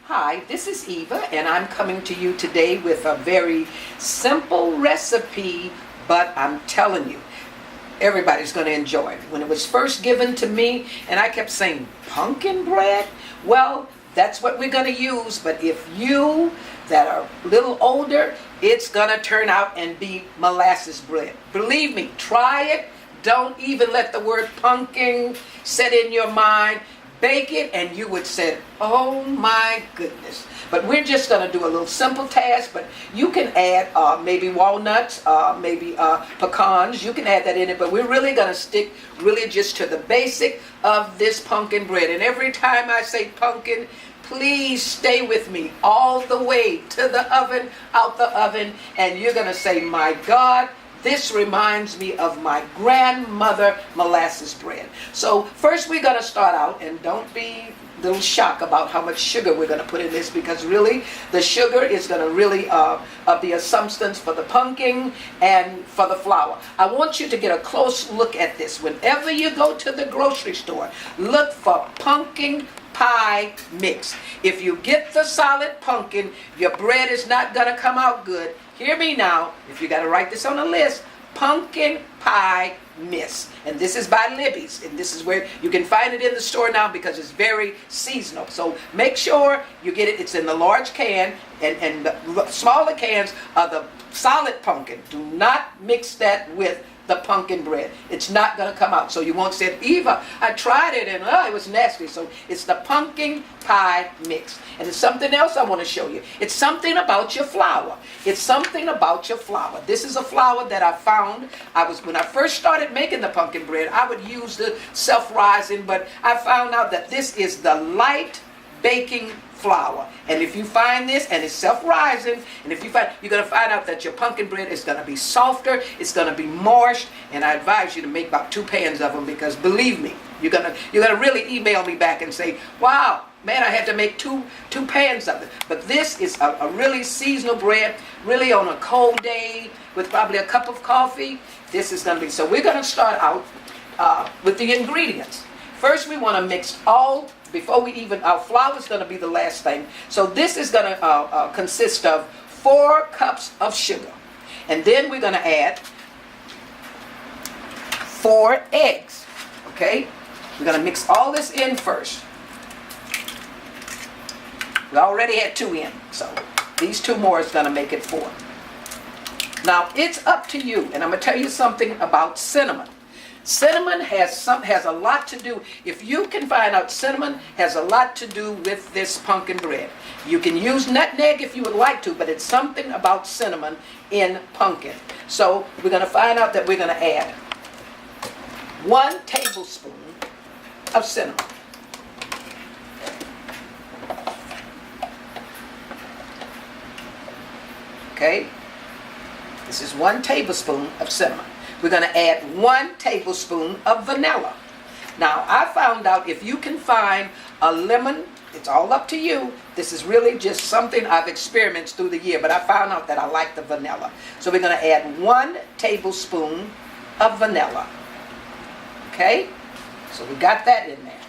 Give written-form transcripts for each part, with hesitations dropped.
Hi, this is Eva, and I'm coming to you today with a very simple recipe, but I'm telling you, everybody's going to enjoy it. When it was first given to me, and I kept saying, pumpkin bread? Well, that's what we're going to use, but if you that are a little older, it's going to turn out and be molasses bread. Believe me, try it. Don't even let the word pumpkin set in your mind. Bake it and you would say, oh my goodness. But we're just going to do a little simple task, but you can add maybe walnuts, maybe pecans. You can add that in it, but we're really going to stick really just to the basic of this pumpkin bread. And every time I say pumpkin, please stay with me all the way to the oven, out the oven, and you're going to say, my God, this reminds me of my grandmother molasses bread. So first we're going to start out, and don't be a little shocked about how much sugar we're going to put in this, because really the sugar is going to really be a substance for the pumpkin and for the flour. I want you to get a close look at this. Whenever you go to the grocery store, look for pumpkin pie mix. If you get the solid pumpkin, your bread is not going to come out good. Hear me now, if you got to write this on a list, pumpkin pie mix. And this is by Libby's. And this is where you can find it in the store now because it's very seasonal. So make sure you get it. It's in the large can, and the smaller cans are the solid pumpkin. Do not mix that with the pumpkin bread. It's not going to come out. So you won't say, Eva, I tried it and it was nasty. So it's the pumpkin pie mix. And it's something else I want to show you. It's something about your flour. It's something about your flour. This is a flour that I found. When I first started making the pumpkin bread, I would use the self-rising, but I found out that this is the light baking flour. And if you find this, and it's self-rising, and if you find, you're going to find out that your pumpkin bread is going to be softer, it's going to be moist, and I advise you to make about 2 pans of them, because believe me, you're going to really email me back and say, wow, man, I had to make two pans of it. But this is a really seasonal bread, really on a cold day with probably a cup of coffee. This is going to be, so we're going to start out with the ingredients. First, we want to mix all, before we even, our flour is going to be the last thing. So this is going to consist of 4 cups of sugar. And then we're going to add 4 eggs. Okay? We're going to mix all this in first. We already had 2 in, so these 2 more is going to make it 4. Now, it's up to you, and I'm going to tell you something about cinnamon. Cinnamon has a lot to do, if you can find out, cinnamon has a lot to do with this pumpkin bread. You can use nutmeg if you would like to, but it's something about cinnamon in pumpkin. So we're going to find out that we're going to add 1 tablespoon of cinnamon. Okay? This is 1 tablespoon of cinnamon. We're going to add 1 tablespoon of vanilla. Now, I found out if you can find a lemon, it's all up to you. This is really just something I've experienced through the year, but I found out that I like the vanilla. So we're going to add 1 tablespoon of vanilla. Okay? So we got that in there.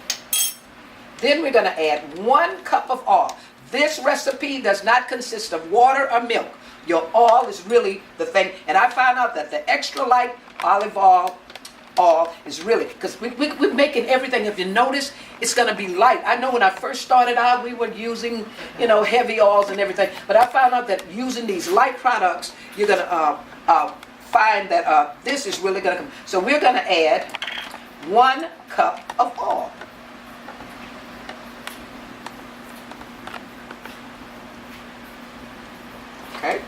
Then we're going to add 1 cup of oil. This recipe does not consist of water or milk. Your oil is really the thing. And I found out that the extra light olive oil is really, because we're making everything, if you notice, it's going to be light. I know when I first started out, we were using, heavy oils and everything. But I found out that using these light products, you're going to find that this is really going to come. So we're going to add 1 cup of oil. Okay?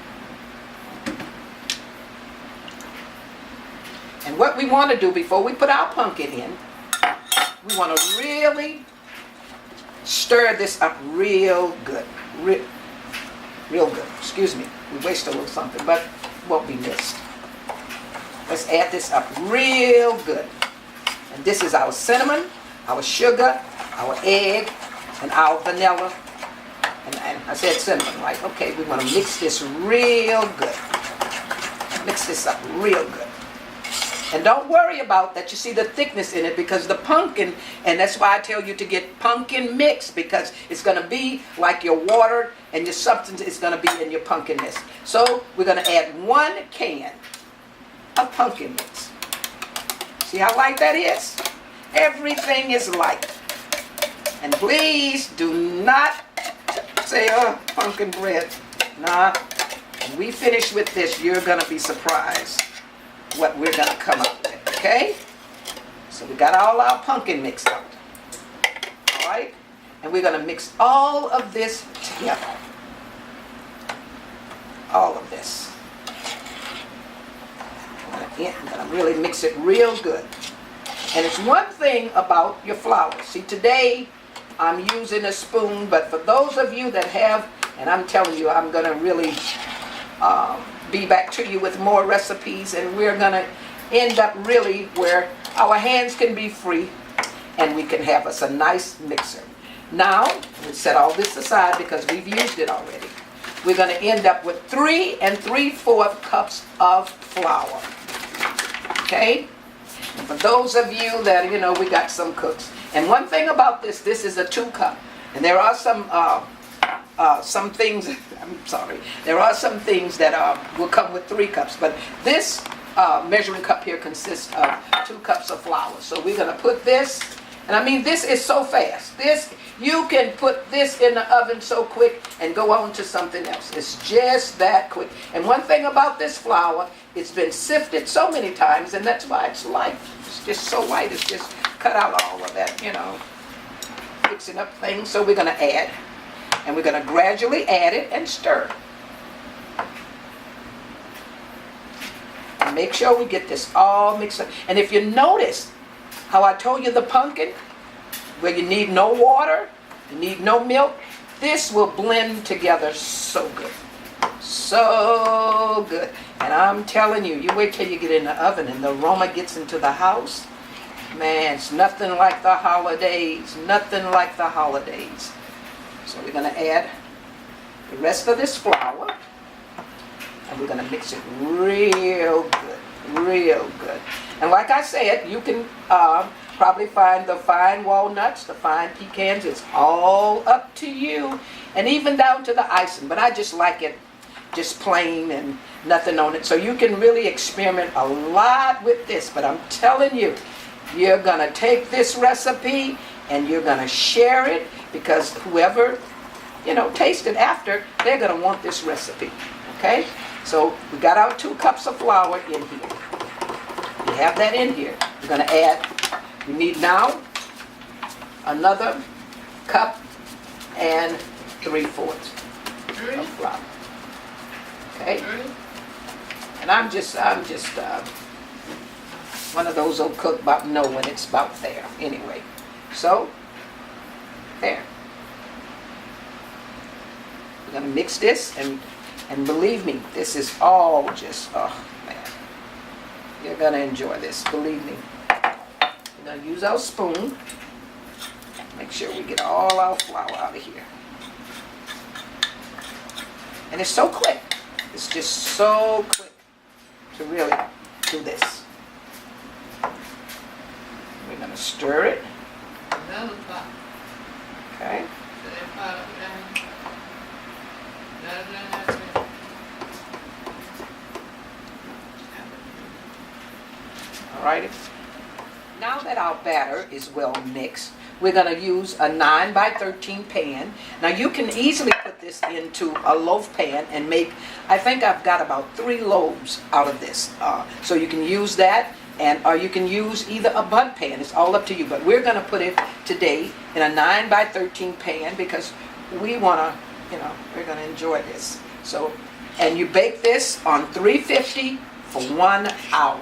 And what we want to do before we put our pumpkin in, we want to really stir this up real good. Real good. Excuse me. We waste a little something, but it won't be missed. Let's add this up real good. And this is our cinnamon, our sugar, our egg, and our vanilla. And I said cinnamon, right? Okay, we want to mix this real good. Mix this up real good. And don't worry about that you see the thickness in it, because the pumpkin, and that's why I tell you to get pumpkin mix, because it's going to be like your water and your substance is going to be in your pumpkin mix. So we're going to add 1 can of pumpkin mix. See how light that is? Everything is light. And please do not say, oh, pumpkin bread. Nah, when we finish with this, you're going to be surprised what we're going to come up with, okay? So we got all our pumpkin mixed out. All right? And we're going to mix all of this together. All of this. I'm going to really mix it real good. And it's one thing about your flour. See, today I'm using a spoon, but for those of you that have, and I'm telling you, I'm going to really be back to you with more recipes, and we're going to end up really where our hands can be free and we can have us a nice mixer. Now, we set all this aside because we've used it already. We're going to end up with 3 3/4 cups of flour. Okay? And for those of you that, we got some cooks. And one thing about this is a 2 cup. And there are some things, I'm sorry, there are some things that will come with 3 cups. But this measuring cup here consists of 2 cups of flour. So we're going to put this, and I mean, this is so fast. You can put this in the oven so quick and go on to something else. It's just that quick. And one thing about this flour, it's been sifted so many times, and that's why it's light. It's just so light. It's just cut out all of that, fixing up things. So we're going to add, and we're going to gradually add it and stir. And make sure we get this all mixed up. And if you notice how I told you the pumpkin, where you need no water, you need no milk, this will blend together so good. So good. And I'm telling you, you wait till you get in the oven and the aroma gets into the house. Man, it's nothing like the holidays. Nothing like the holidays. So we're going to add the rest of this flour. And we're going to mix it real good. Real good. And like I said, you can probably find the fine walnuts, the fine pecans. It's all up to you. And even down to the icing. But I just like it just plain and nothing on it. So you can really experiment a lot with this. But I'm telling you, you're going to take this recipe and you're going to share it, because whoever, taste it after, they're going to want this recipe. Okay? So we got our 2 cups of flour in here. We have that in here. We're going to add, we need now another cup and 3/4 of flour. Okay? And I'm just one of those old cook about know when it's about there. Anyway, so there. We're gonna mix this, and believe me, this is all just, oh man, you're gonna enjoy this. Believe me. We're gonna use our spoon. Make sure we get all our flour out of here. And it's so quick. It's just so quick to really do this. We're going to stir it. Okay. All righty. Now that our batter is well mixed, we're going to use a 9 by 13 pan. Now you can easily put this into a loaf pan and make, I think I've got about 3 loaves out of this. So you can use that, or you can use either a bundt pan. It's all up to you. But we're going to put it today in a 9 by 13 pan because we want to, we're going to enjoy this. So, and you bake this on 350 for 1 hour.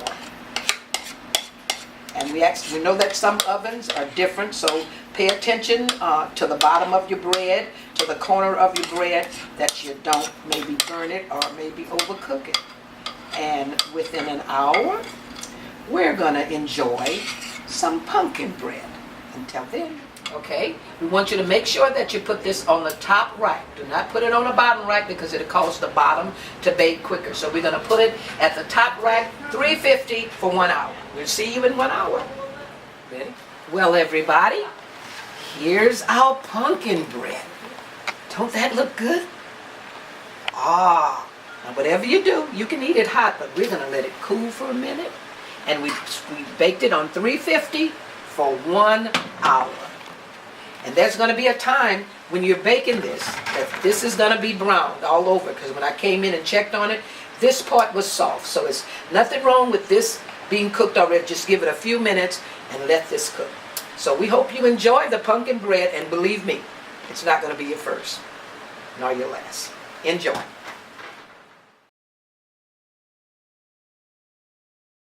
And we know that some ovens are different, so pay attention to the bottom of your bread, to the corner of your bread, that you don't maybe burn it or maybe overcook it. And within an hour, we're going to enjoy some pumpkin bread. Until then. Okay? We want you to make sure that you put this on the top rack. Do not put it on the bottom rack because it'll cause the bottom to bake quicker. So we're going to put it at the top rack, 350 for 1 hour. We'll see you in 1 hour. Ready? Well, everybody, here's our pumpkin bread. Don't that look good? Ah, now whatever you do, you can eat it hot, but we're going to let it cool for a minute. And we baked it on 350 for 1 hour. And there's going to be a time when you're baking this, that this is going to be browned all over, because when I came in and checked on it, this part was soft. So it's nothing wrong with this being cooked already. Just give it a few minutes and let this cook. So we hope you enjoy the pumpkin bread, and believe me, it's not going to be your first, nor your last. Enjoy.